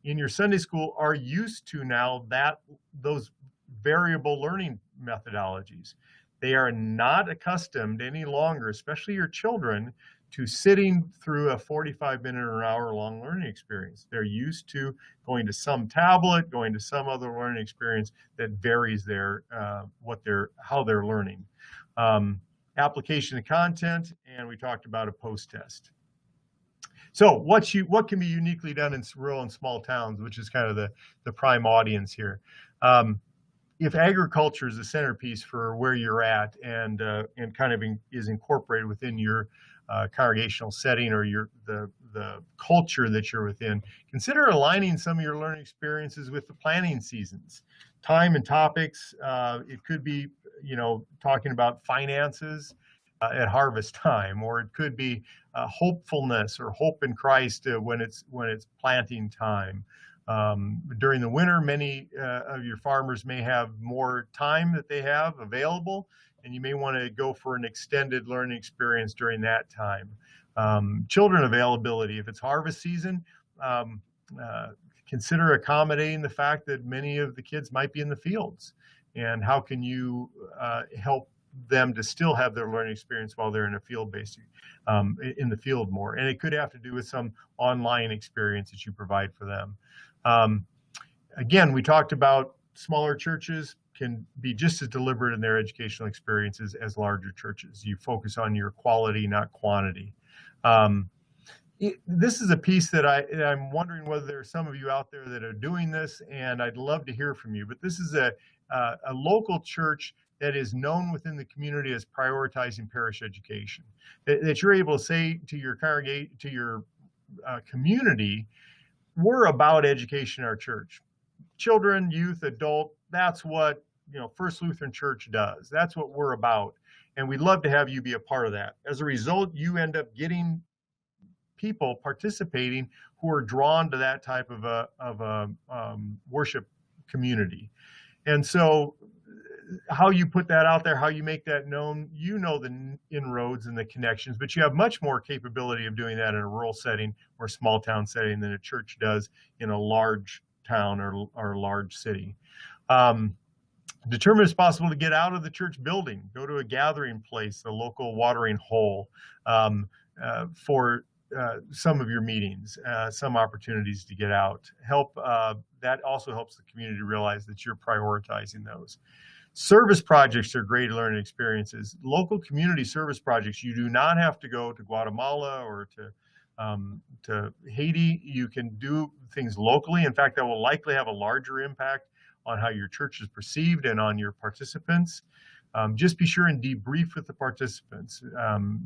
in your Sunday school, are used to now those variable learning methodologies. They are not accustomed any longer, especially your children, to sitting through a 45-minute or an hour-long learning experience. They're used to going to some tablet, going to some other learning experience that varies how they're learning. Application of content, and we talked about a post-test. So what can be uniquely done in rural and small towns, which is kind of the prime audience here. If agriculture is the centerpiece for where you're at and kind of is incorporated within your congregational setting or the culture that you're within, consider aligning some of your learning experiences with the planting seasons, time and topics. It could be, talking about finances at harvest time, or it could be hopefulness or hope in Christ when it's planting time. During the winter, many of your farmers may have more time that they have available, and you may want to go for an extended learning experience during that time. Children availability, if it's harvest season, consider accommodating the fact that many of the kids might be in the fields, and how can you help them to still have their learning experience while they're in a field-based, in the field more. And it could have to do with some online experience that you provide for them. Again, we talked about smaller churches can be just as deliberate in their educational experiences as larger churches. You focus on your quality, not quantity. This is a piece that I'm wondering whether there are some of you out there that are doing this, and I'd love to hear from you. But this is a local church that is known within the community as prioritizing parish education. That you're able to say to your community, we're about education in our church. Children, youth, adult, that's what First Lutheran Church does. That's what we're about. And we'd love to have you be a part of that. As a result, you end up getting people participating who are drawn to that type of a worship community. And so how you put that out there, how you make that known, the inroads and the connections, but you have much more capability of doing that in a rural setting or small town setting than a church does in a large town or a large city. Determine if it's possible to get out of the church building, go to a gathering place, a local watering hole, for some of your meetings, some opportunities to get out. That also helps the community realize that you're prioritizing those. Service projects are great learning experiences. Local community service projects, you do not have to go to Guatemala or to Haiti. You can do things locally. In fact, that will likely have a larger impact on how your church is perceived and on your participants. Just be sure and debrief with the participants.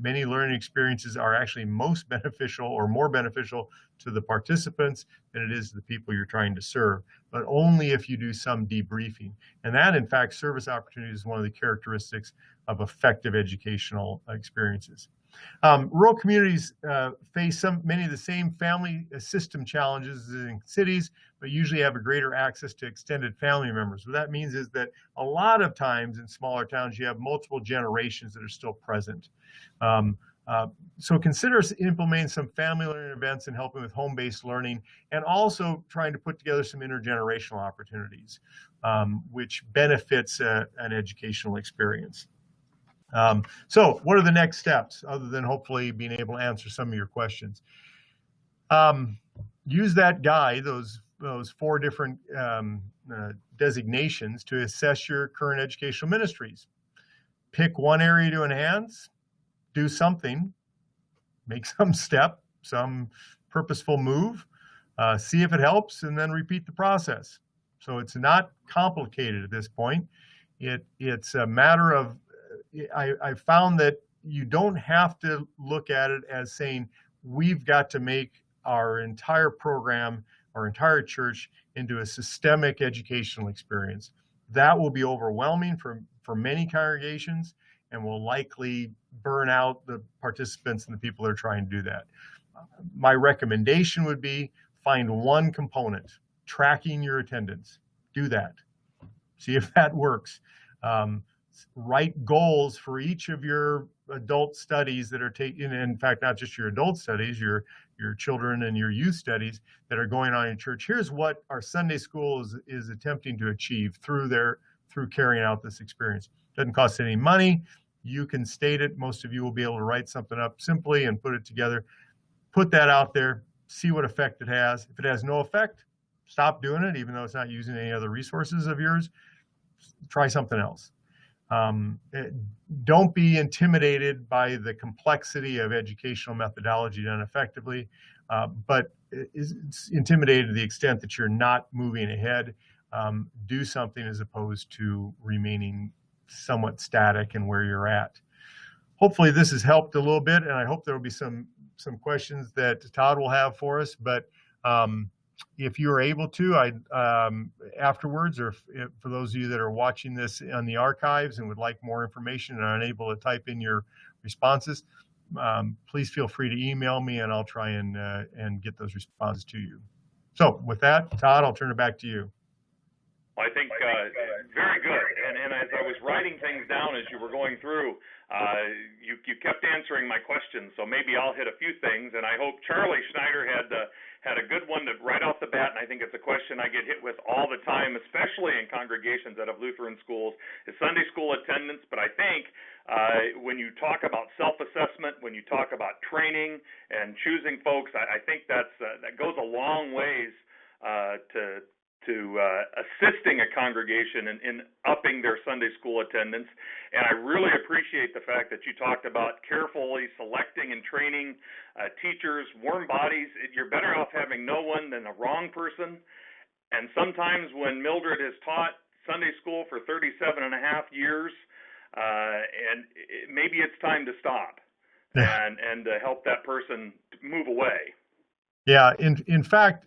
Many learning experiences are actually most beneficial or more beneficial to the participants than it is to the people you're trying to serve, but only if you do some debriefing. And that, in fact, service opportunities is one of the characteristics of effective educational experiences. Rural communities face many of the same family system challenges as in cities, but usually have a greater access to extended family members. What that means is that a lot of times in smaller towns, you have multiple generations that are still present. So consider implementing some family learning events and helping with home-based learning, and also trying to put together some intergenerational opportunities, which benefits an educational experience. So what are the next steps other than hopefully being able to answer some of your questions? Use that guide, those 4 different designations to assess your current educational ministries. Pick one area to enhance, do something, make some step, some purposeful move, see if it helps, and then repeat the process. So it's not complicated at this point. It's a matter of, I found that you don't have to look at it as saying, we've got to make our entire program, our entire church into a systemic educational experience. That will be overwhelming for many congregations and will likely burn out the participants and the people that are trying to do that. My recommendation would be find one component, tracking your attendance. Do that. See if that works. Write goals for each of your adult studies that are taking, in fact, not just your adult studies, your children and your youth studies that are going on in church. Here's what our Sunday school is attempting to achieve through carrying out this experience. Doesn't cost any money. You can state it. Most of you will be able to write something up simply and put it together. Put that out there. See what effect it has. If it has no effect, stop doing it, even though it's not using any other resources of yours. Try something else. Don't be intimidated by the complexity of educational methodology done effectively, but it's intimidated to the extent that you're not moving ahead. Do something as opposed to remaining somewhat static in where you're at. Hopefully this has helped a little bit, and I hope there will be some questions that Todd will have for us. But if you are able to, afterwards, or if for those of you that are watching this on the archives and would like more information and are unable to type in your responses, please feel free to email me, and I'll try and get those responses to you. So with that, Todd, I'll turn it back to you. Well, I think very good. And as I was writing things down as you were going through, you kept answering my questions. So maybe I'll hit a few things. And I hope Charlie Schneider had a good one to right off the bat. And I think it's a question I get hit with all the time, especially in congregations that have Lutheran schools, is Sunday school attendance. But I think when you talk about self-assessment, when you talk about training and choosing folks, I think that goes a long ways to assisting a congregation in upping their Sunday school attendance. And I really appreciate the fact that you talked about carefully selecting and training teachers, warm bodies. You're better off having no one than the wrong person. And sometimes when Mildred has taught Sunday school for 37 and a half years, maybe it's time to stop and to help that person move away. Yeah, in fact,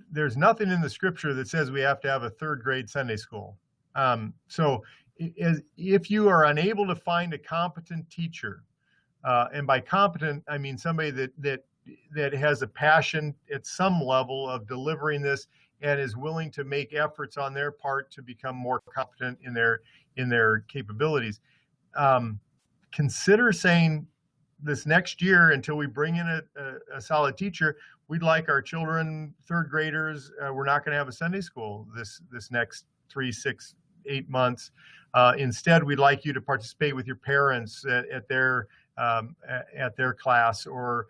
there's nothing in the scripture that says we have to have a third grade Sunday school. So if you are unable to find a competent teacher, and by competent, I mean somebody that has a passion at some level of delivering this and is willing to make efforts on their part to become more competent in their capabilities, consider saying this next year, until we bring in a solid teacher, we'd like our children, third graders, we're not going to have a Sunday school this next 3, 6, 8 months. Instead, we'd like you to participate with your parents at their class, or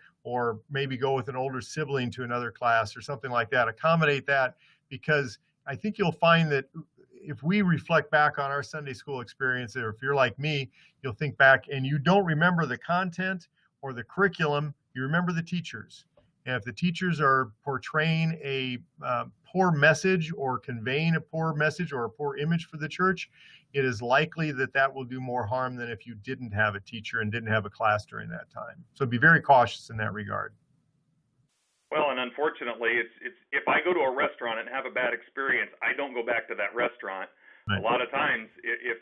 maybe go with an older sibling to another class or something like that. Accommodate that, because I think you'll find that if we reflect back on our Sunday school experience, or if you're like me, you'll think back and you don't remember the content or the curriculum, you remember the teachers. And if the teachers are portraying a poor message or conveying a poor message or a poor image for the church, it is likely that will do more harm than if you didn't have a teacher and didn't have a class during that time. So be very cautious in that regard. Well, and unfortunately, it's if I go to a restaurant and have a bad experience, I don't go back to that restaurant. Right. A lot of times, if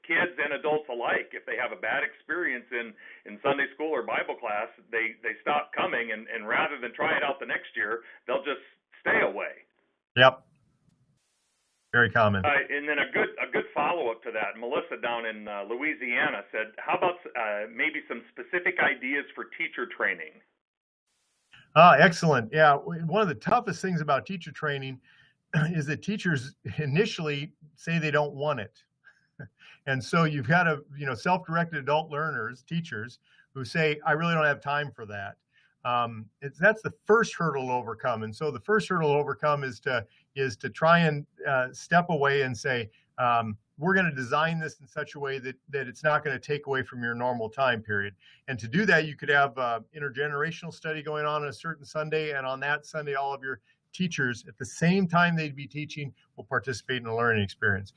kids and adults alike, if they have a bad experience in Sunday school or Bible class, they stop coming, and rather than try it out the next year, they'll just stay away. Yep. Very common. And then a good follow-up to that, Melissa down in Louisiana said, how about maybe some specific ideas for teacher training? Excellent. Yeah, one of the toughest things about teacher training is that teachers initially say they don't want it. And so you've got self-directed adult learners, teachers, who say, I really don't have time for that. That's the first hurdle to overcome. And so the first hurdle to overcome is to try and step away and say, we're going to design this in such a way that it's not going to take away from your normal time period. And to do that, you could have intergenerational study going on a certain Sunday, and on that Sunday, all of your teachers at the same time they'd be teaching will participate in a learning experience.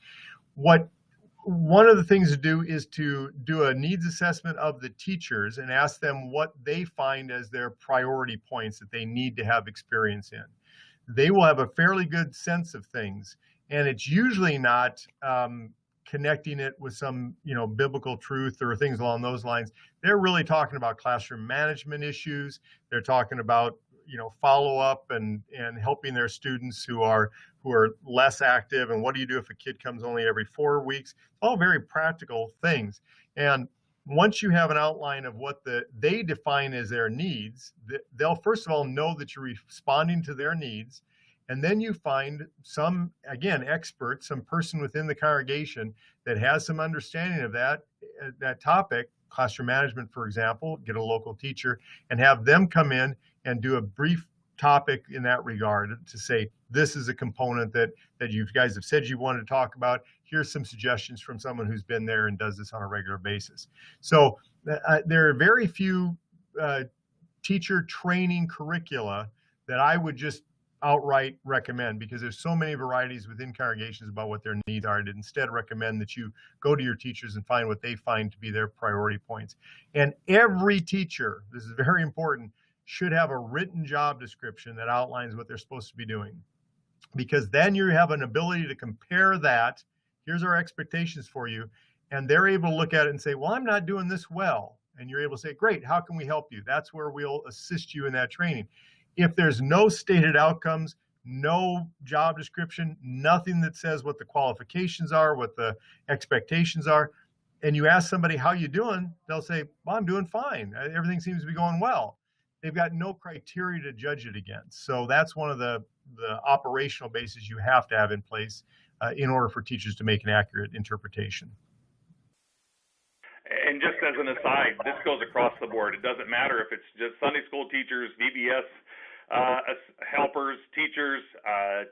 One of the things to do is to do a needs assessment of the teachers and ask them what they find as their priority points that they need to have experience in. They will have a fairly good sense of things, and it's usually not connecting it with some biblical truth or things along those lines. They're really talking about classroom management issues. They're talking about follow up and helping their students who are less active, and what do you do if a kid comes only every 4 weeks? All very practical things. And once you have an outline of what they define as their needs, they'll first of all know that you're responding to their needs. And then you find some, again, expert, some person within the congregation that has some understanding of that topic, classroom management, for example, get a local teacher and have them come in and do a brief topic in that regard to say, this is a component that you guys have said you wanted to talk about. Here's some suggestions from someone who's been there and does this on a regular basis. So there are very few teacher training curricula that I would just outright recommend, because there's so many varieties within congregations about what their needs are. I'd instead recommend that you go to your teachers and find what they find to be their priority points. And every teacher, this is very important, should have a written job description that outlines what they're supposed to be doing, because then you have an ability to compare that. Here's our expectations for you. And they're able to look at it and say, well, I'm not doing this well. And you're able to say, great, how can we help you? That's where we'll assist you in that training. If there's no stated outcomes, no job description, nothing that says what the qualifications are, what the expectations are. And you ask somebody, how you doing? They'll say, well, I'm doing fine. Everything seems to be going well. They've got no criteria to judge it against. So that's one of the operational bases you have to have in place in order for teachers to make an accurate interpretation. And just as an aside, this goes across the board. It doesn't matter if it's just Sunday school teachers, VBS helpers, teachers,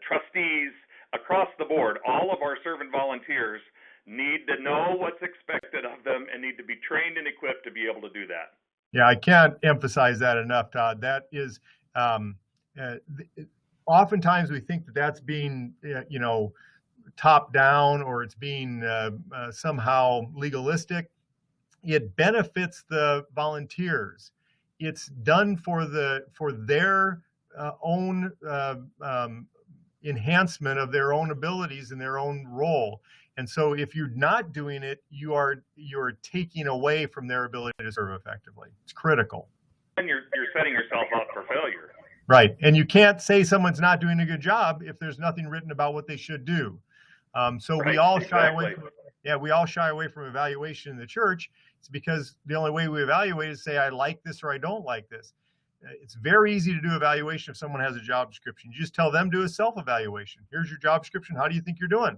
trustees, across the board. All of our servant volunteers need to know what's expected of them and need to be trained and equipped to be able to do that. Yeah, I can't emphasize that enough, Todd. That is, oftentimes we think that that's being, top down, or it's being somehow legalistic. It benefits the volunteers. It's done for their own enhancement of their own abilities and their own role. And so if you're not doing it, you're taking away from their ability to serve effectively. It's critical. And you're setting yourself up for failure. Right. And you can't say someone's not doing a good job if there's nothing written about what they should do. So right, we all shy away from, we all shy away from evaluation in the church. It's because the only way we evaluate is say, I like this or I don't like this. It's very easy to do evaluation if someone has a job description. You just tell them, do a self-evaluation. Here's your job description. How do you think you're doing?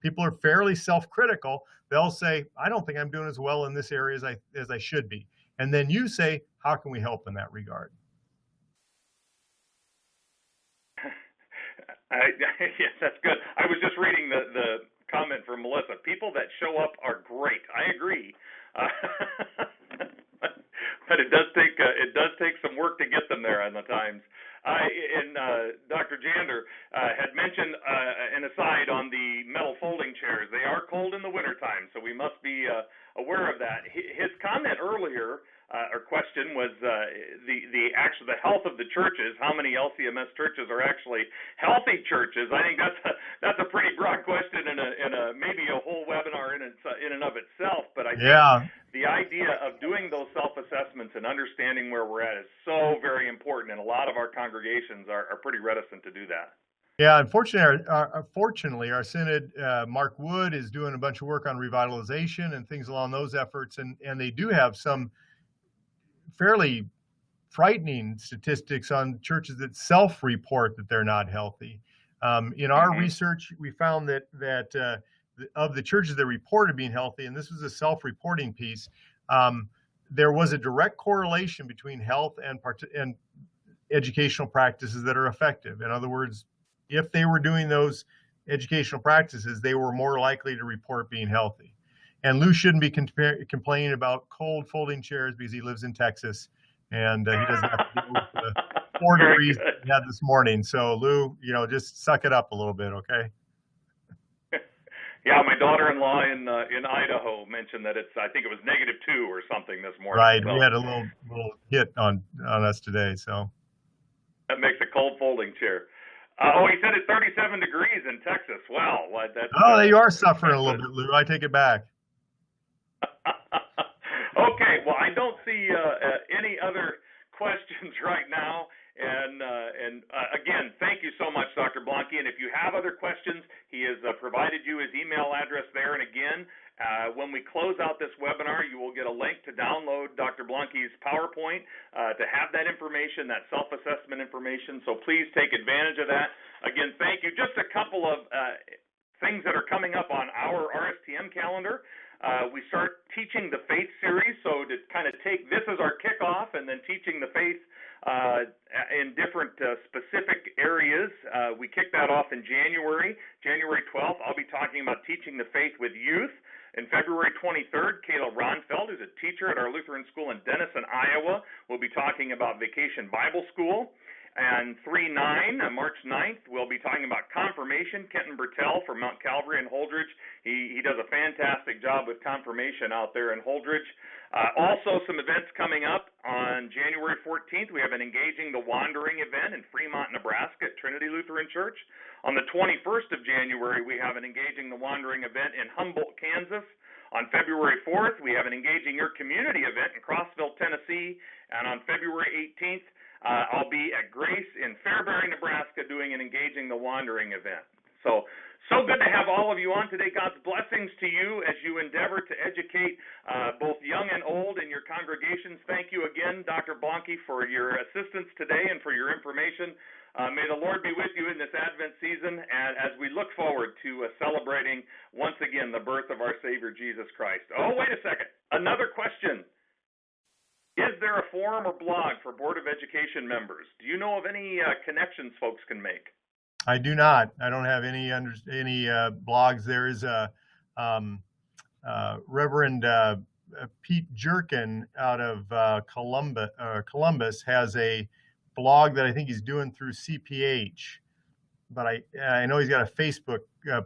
People are fairly self-critical. They'll say, I don't think I'm doing as well in this area as I should be. And then you say, how can we help in that regard? Yes, that's good. I was just reading the comment from Melissa. People that show up are great. I agree. But it does take some work to get them there on the times. And Dr. Jander had mentioned an aside on the metal folding chairs. They are cold in the wintertime, so we must be aware of that. His comment earlier, or question, was the health of the churches. How many LCMS churches are actually healthy churches? I think that's a pretty broad question and maybe a whole webinar in and of itself. But I think the idea of doing those self-assessments and understanding where we're at is so very important, and a lot of our congregations are pretty reticent to do that. Yeah, fortunately, our Synod, Mark Wood, is doing a bunch of work on revitalization and things along those efforts, and they do have some fairly frightening statistics on churches that self-report that they're not healthy. In our research, we found that of the churches that reported being healthy, and this was a self-reporting piece, there was a direct correlation between health and educational practices that are effective. In other words, if they were doing those educational practices, they were more likely to report being healthy. And Lou shouldn't be complaining about cold folding chairs because he lives in Texas and he doesn't have to deal with the 4 degrees he had this morning. So Lou, just suck it up a little bit, okay? Yeah, my daughter-in-law in Idaho mentioned that I think it was -2 or something this morning. Right, so we had a little hit on us today, so. That makes a cold folding chair. He said it's 37 degrees in Texas. Wow. You are suffering a little bit, Lou. I take it back. Okay, well, I don't see any other questions right now. And again, thank you so much, Dr. Blanke. And if you have other questions, he has provided you his email address there. And again, when we close out this webinar, you will get a link to download Dr. Blanke's PowerPoint to have that information, that self-assessment information. So please take advantage of that. Again, thank you. Just a couple of things that are coming up on our RSTM calendar. We start Teaching the Faith series, so to kind of take this as our kickoff and then Teaching the Faith in different specific areas. We kick that off in January 12th. I'll be talking about teaching the faith with youth. In February 23rd, Kayla Ronfeld, who's a teacher at our Lutheran school in Denison, Iowa, will be talking about Vacation Bible School. And March 9th, we'll be talking about confirmation. Kenton Bertel from Mount Calvary in Holdridge. He does a fantastic job with confirmation out there in Holdridge. Also, some events coming up on January 14th. We have an Engaging the Wandering event in Fremont, Nebraska at Trinity Lutheran Church. On the 21st of January, we have an Engaging the Wandering event in Humboldt, Kansas. On February 4th, we have an Engaging Your Community event in Crossville, Tennessee. And on February 18th, I'll be at Grace in Fairbury, Nebraska, doing an Engaging the Wandering event. So good to have all of you on today. God's blessings to you as you endeavor to educate both young and old in your congregations. Thank you again, Dr. Blanke, for your assistance today and for your information. May the Lord be with you in this Advent season, and as we look forward to celebrating once again the birth of our Savior Jesus Christ. Oh, wait a second. Another question. Is there a forum or blog for Board of Education members? Do you know of any connections folks can make? I do not. I don't have any blogs. There is a Reverend Pete Jerkin out of Columbus has a blog that I think he's doing through CPH, but I know he's got a Facebook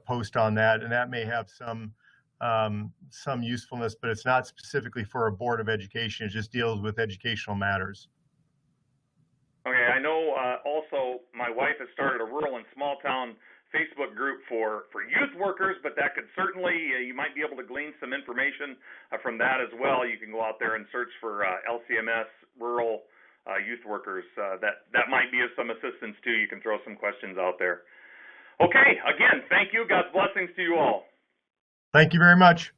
post on that, and that may have some usefulness, but it's not specifically for a Board of Education. It just deals with educational matters. Okay, I know also my wife has started a rural and small town Facebook group for youth workers, but that could certainly, you might be able to glean some information from that as well. You can go out there and search for LCMS rural youth workers. That might be of some assistance too. You can throw some questions out there. Okay, again, thank you. God's blessings to you all. Thank you very much.